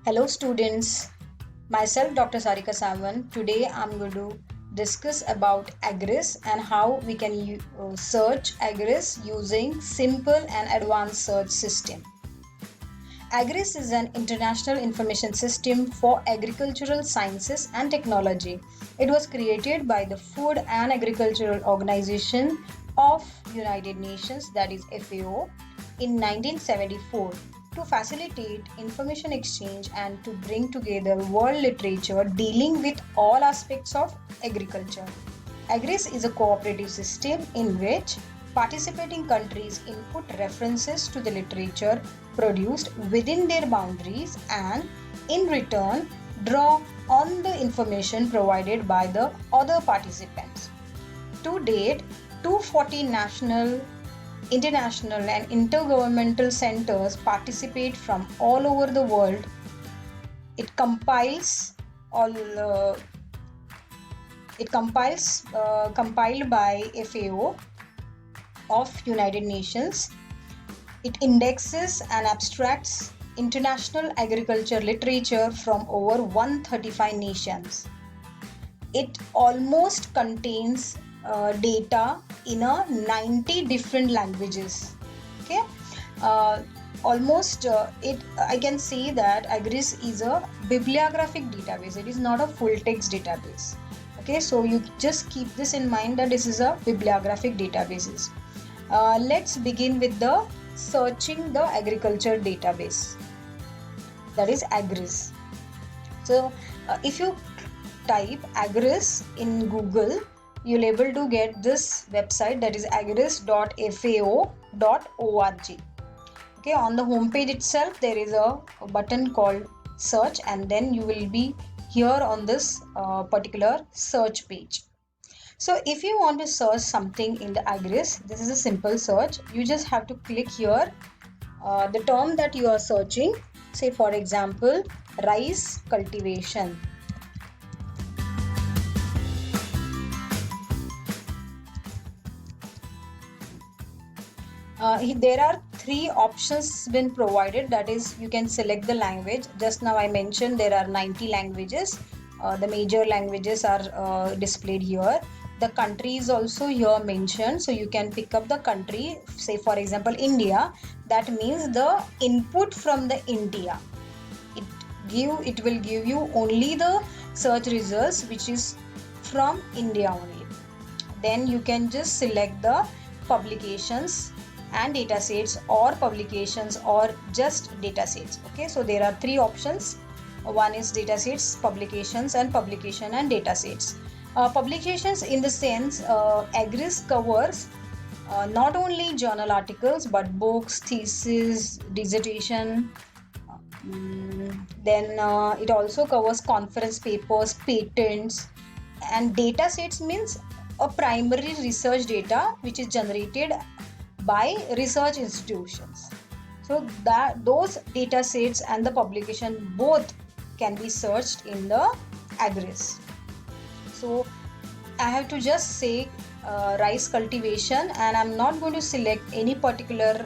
Hello students, myself Dr. Sarika Savan. Today I'm going to discuss about Agris and how we can search Agris using simple and advanced search system. Agris is an international information system for agricultural sciences and technology. It was created by the Food and Agricultural Organization of United Nations, that is FAO, in 1974 to facilitate information exchange and to bring together world literature dealing with all aspects of agriculture. Agris is a cooperative system in which participating countries input references to the literature produced within their boundaries and in return draw on the information provided by the other participants. To date, 240 national, international and intergovernmental centers participate from all over the world. It compiles all compiled by FAO of United Nations. It indexes and abstracts international agriculture literature from over 135 nations. It almost contains data in 90 different languages. Okay, I can say that Agris is a bibliographic database. It is not a full text database. Okay, so you just keep this in mind that this is a bibliographic database. Let's begin with the searching the agriculture database, that is Agris. So if you type Agris in Google, you'll able to get this website, that is agris.fao.org. Okay, on the home page itself there is a button called search, and then you will be here on this particular search page. So if you want to search something in the Agris, this is a simple search. You just have to click here the term that you are searching. Say for example, rice cultivation. There are three options been provided, that is you can select the language. Just now I mentioned there are 90 languages. The major languages are displayed here. The country is also here mentioned, so you can pick up the country. Say for example India, that means the input from the India. It will give you only the search results which is from India only. Then you can just select the publications and datasets, or publications or just datasets. Okay, so there are three options. One is datasets, publications, and publication and datasets. Publications in the sense Agris covers not only journal articles but books, thesis, dissertation. Then it also covers conference papers, patents, and datasets means a primary research data which is generated by research institutions. So that those data sets and the publication both can be searched in the Agris. So I have to just say rice cultivation, and I'm not going to select any particular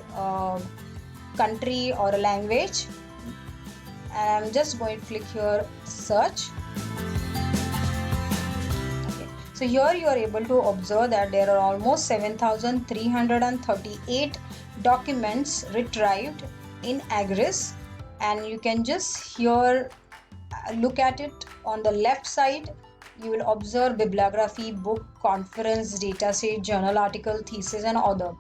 country or a language, and I'm just going to click here search. So here you are able to observe that there are almost 7,338 documents retrieved in Agris, and you can just here look at it on the left side. You will observe bibliography, book, conference, dataset, journal article, thesis, and other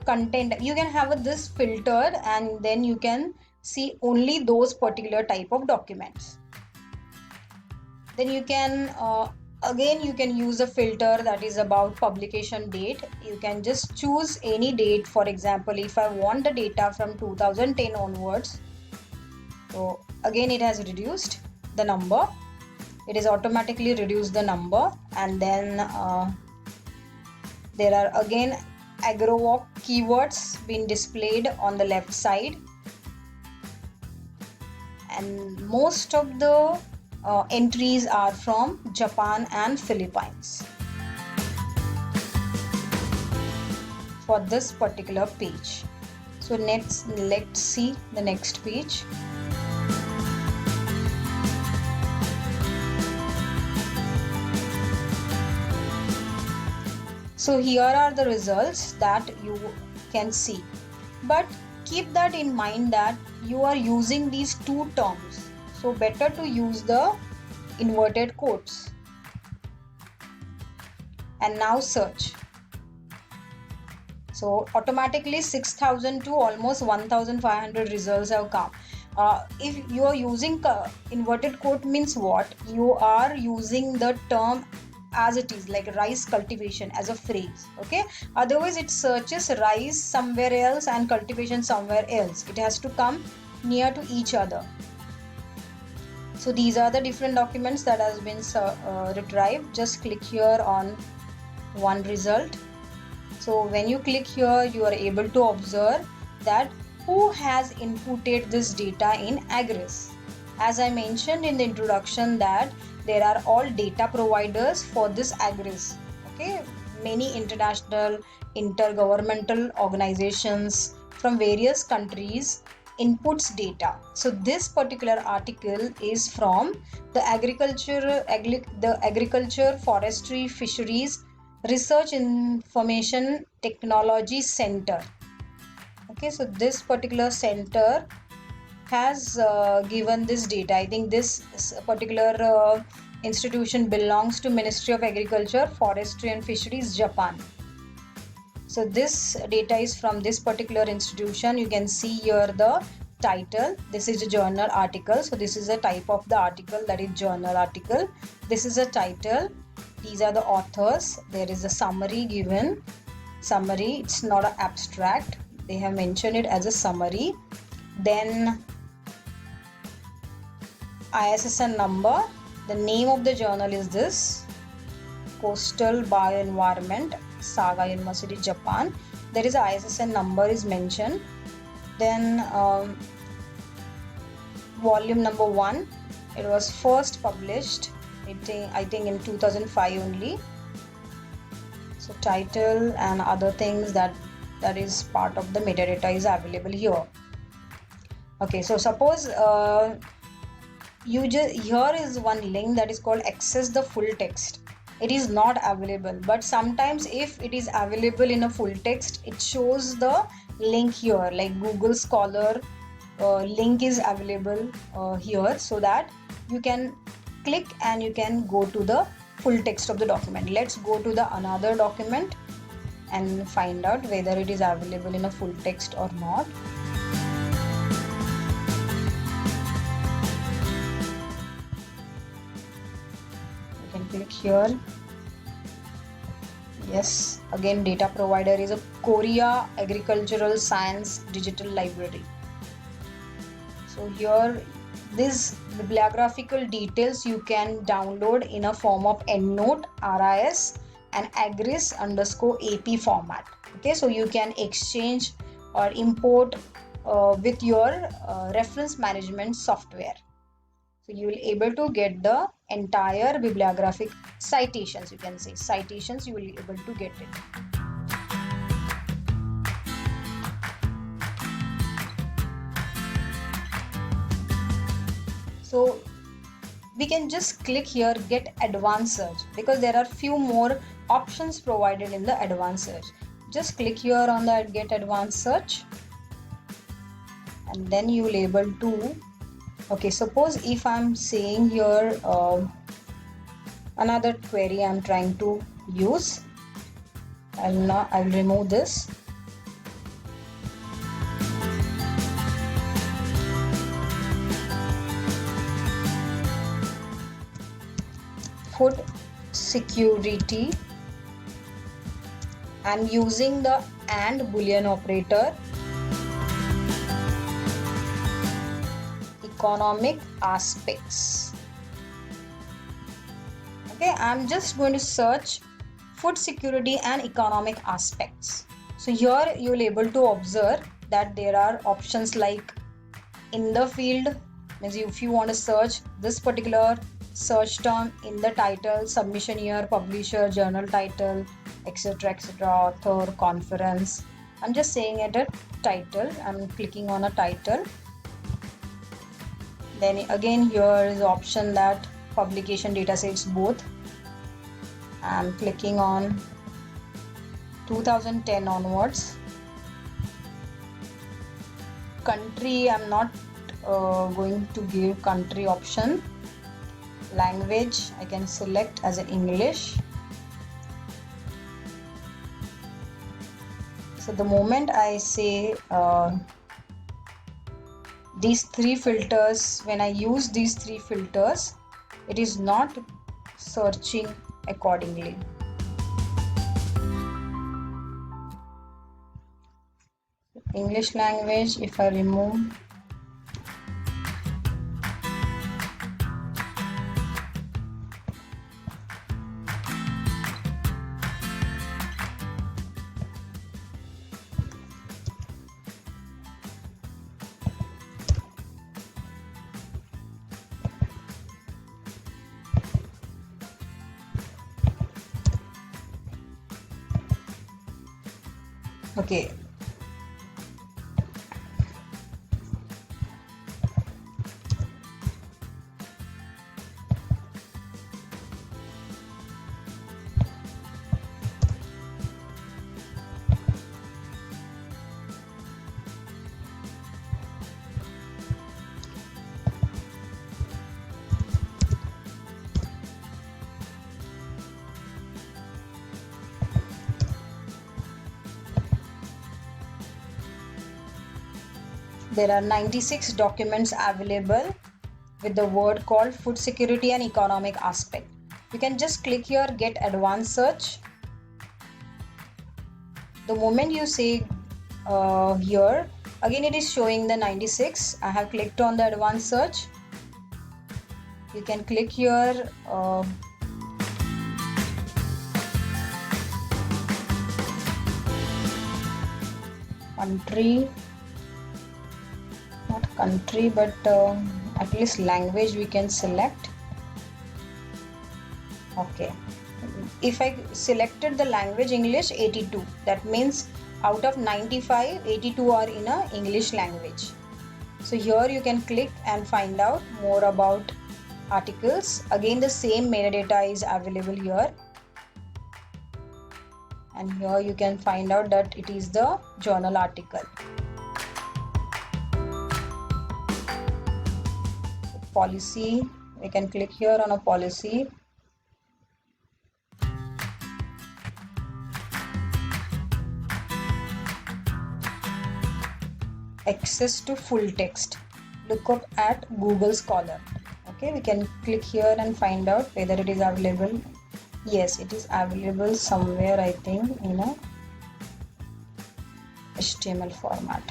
content. You can have this filtered, and then you can see only those particular type of documents. Then you can again you can use a filter that is about publication date. You can just choose any date. For example, if I want the data from 2010 onwards, so again it has reduced the number. It is automatically reduced the number, and then there are again AgroWalk keywords being displayed on the left side, and most of the entries are from Japan and Philippines for this particular page. So let's see the next page. So here are the results that you can see, but keep that in mind that you are using these two terms, so better to use the inverted quotes. And now search. So automatically 6,000 to almost 1,500 results have come. If you are using inverted quote, means what? You are using the term as it is, like rice cultivation as a phrase. Okay, otherwise it searches rice somewhere else and cultivation somewhere else. It has to come near to each other. So these are the different documents that has been retrieved. Just click here on one result. So when you click here, you are able to observe that who has inputted this data in Agris. As I mentioned in the introduction that there are all data providers for this Agris. Okay, many international, intergovernmental organizations from various countries inputs data. So this particular article is from the agriculture, forestry, fisheries Research Information Technology Center. Okay, so this particular center has given this data. I think this particular institution belongs to Ministry of Agriculture, Forestry and Fisheries, Japan. So this data is from this particular institution. You can see here the title. This is a journal article. So this is a type of the article, that is journal article. This is a title. These are the authors. There is a summary given. Summary, it's not an abstract. They have mentioned it as a summary. Then ISSN number. The name of the journal is this, Coastal Bioenvironment, Saga University, Japan. There is a ISSN number is mentioned. Then volume number 1. It was first published I think in 2005 only. So title and other things that is part of the metadata is available here. Okay, so suppose here is one link that is called access the full text. It is not available, but sometimes if it is available in a full text, it shows the link here, like Google Scholar link is available here, so that you can click and you can go to the full text of the document. Let's go to the another document and find out whether it is available in a full text or not. You can click here. Yes, again data provider is a Korea Agricultural Science Digital Library. So here these bibliographical details you can download in a form of EndNote, RIS and Agris_AP format. Okay, so you can exchange or import with your reference management software. So you will able to get the entire bibliographic citations, you can say citations, you will be able to get it. So we can just click here get advanced search, because there are few more options provided in the advanced search. Just click here on the get advanced search and then you will able to, okay, suppose if I'm saying here another query I'm trying to use, I'll remove this. Food security. I'm using the AND Boolean operator. Economic aspects. Okay, I'm just going to search food security and economic aspects. So here you will able to observe that there are options like in the field, means if you want to search this particular search term, in the title, submission year, publisher, journal title, etc, author, conference. I'm just saying it a title. I'm clicking on a title. Then again here is option that publication datasets both. I'm clicking on 2010 onwards. Country, I'm not going to give country option. Language, I can select as an English. So the moment I say these three filters, when I use these three filters, it is not searching accordingly. English language, if I remove, okay. There are 96 documents available with the word called food security and economic aspect. You can just click here, get advanced search. The moment you say here, again it is showing the 96. I have clicked on the advanced search. You can click here country, not country, but at least language we can select. Okay, if I selected the language English, 82, that means out of 95, 82 are in a English language. So here you can click and find out more about articles. Again, the same metadata is available here, and here you can find out that it is the journal article. Policy, we can click here on a policy. Access to full text, look up at Google Scholar. Okay, we can click here and find out whether it is available. Yes, it is available somewhere, I think, in a HTML format.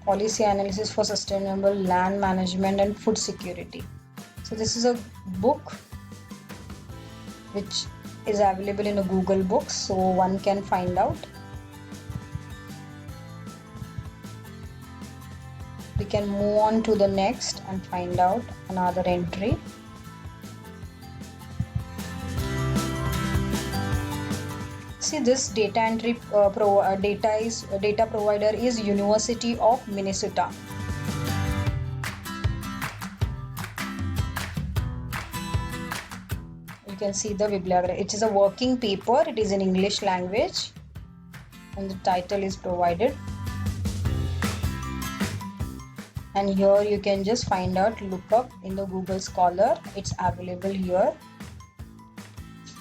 Policy analysis for sustainable land management and food security. So this is a book which is available in a Google Books, so one can find out. We can move on to the next and find out another entry. See, this data entry data provider is University of Minnesota. You can see the bibliography. It is a working paper. It is in English language, and the title is provided. And here you can just find out, look up in the Google Scholar. It's available here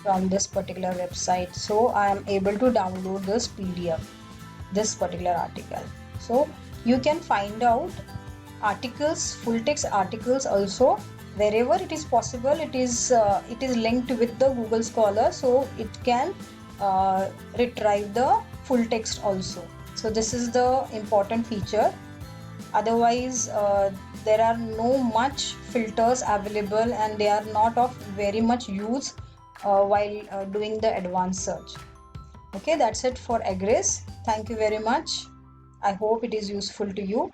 from this particular website. So I am able to download this PDF, this particular article. So you can find out articles, full text articles also wherever it is possible. It is linked with the Google Scholar, so it can retrieve the full text also. So this is the important feature. Otherwise there are no much filters available, and they are not of very much use while doing the advanced search. Okay, that's it for Agris. Thank you very much. I hope it is useful to you.